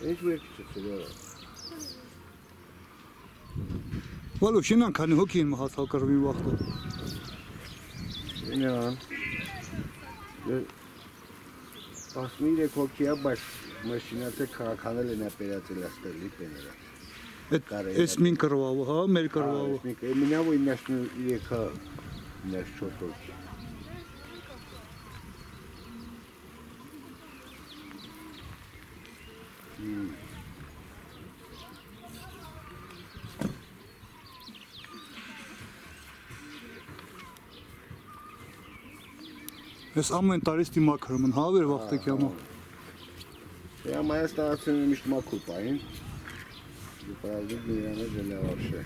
Ինչ վերջից Վալու շինան քանի հոգի են մահացալ կռվի վախտը։ Ինան։ 13 հոգի է, բայց մաշինացը քաղաքանել են ապերացել աստեղի պեները։ Էս մին կռվավը, հա, մեր կռվավը։ Մինավո 93 հոգի։ Ես ամեն տարի ստիմակրում են, հա, վեր վաղտեք ямա։ Я моя станция мիշտ մաքուր պային։ Правда, դիրանա դելա вообще։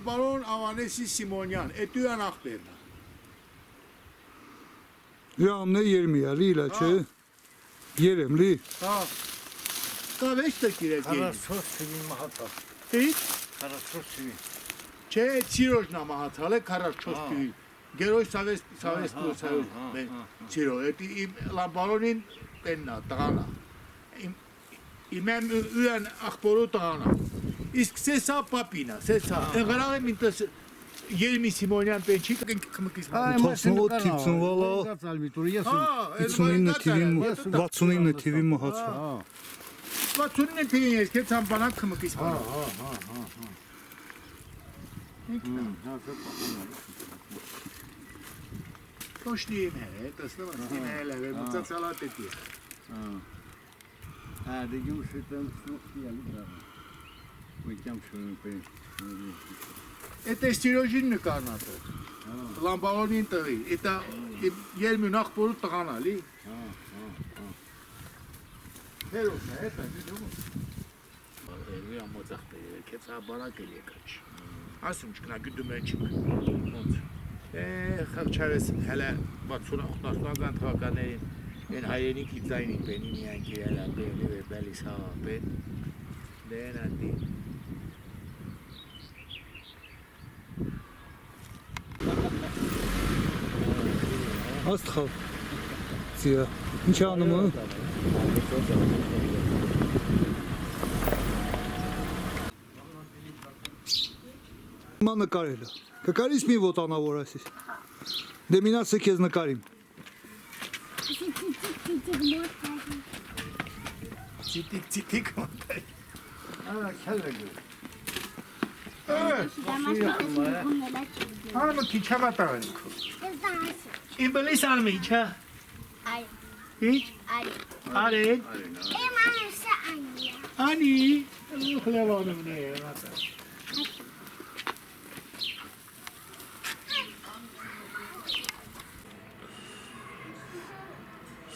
Պարոն Ավանեսի Սիմոնյան, էտույան աղբերն է։ Հյամն է երմիա, լիլա չէ։ Երեմ, լի։ Հա։ Կա վեշ տկիրեք երմ։ 44 թվին մահացալ։ Ինչ? 44 թվին։ Չէ, Ցիրոժն է մահացալ է 44 թվին։ Գերոյ Սավես Պրոսայով Ցիրո, էտի իմ լամբարոնին տեննա, տղանա։ Իմ ույան աղբորու տղանա։ Իսկ սեսա պապինա, սեսա։ Εγγράφει μην το Երեմի Սիմոնյան պենչի կմկիս։ 18 թիվ ծնվալա, 69 թիվի մահացա։ 69 թիվին ես կեց ամբանակ կմկիս։ Կոշնի իմ է, տեսնում ես իմ է լավ, մծացալատ էտի։ դեգի ուշետան սնուխի ալի դրավը։ Մեկյամ շունին պեն։ Էտ է Սիրոժին նկարն ատող, լամբարոնին տղի, էտա երմին աղբորու տղան ալի։ Հերոս է, հետա, դիդում։ Էլի ամոծախ պերը, կեց հաբարակ էլ եկաչ։ Ասում չկնա գդում է չիք։ Խղճարես հելը 60-80-ական թվականներին են հայրենիքի ձայնին պենի միայն կիրել ատեղի վեպելիս հաղա պեն։ Դեն ատի։ Աստղավ, ծիա, ինչ անում է։ Մա նկարել է, կկարիս մի ոտանավոր ասիս, դե մինացը կեզ նկարիմ։ Ցիտիկ մոտայ։ Քել եկել։ Հարմը քիչավա տաղեն քո։ Իմ բլիս անում իչա։ Ինչ? Արեն։ Անի։ Խլավանում նե ատա։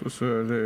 Սուսերը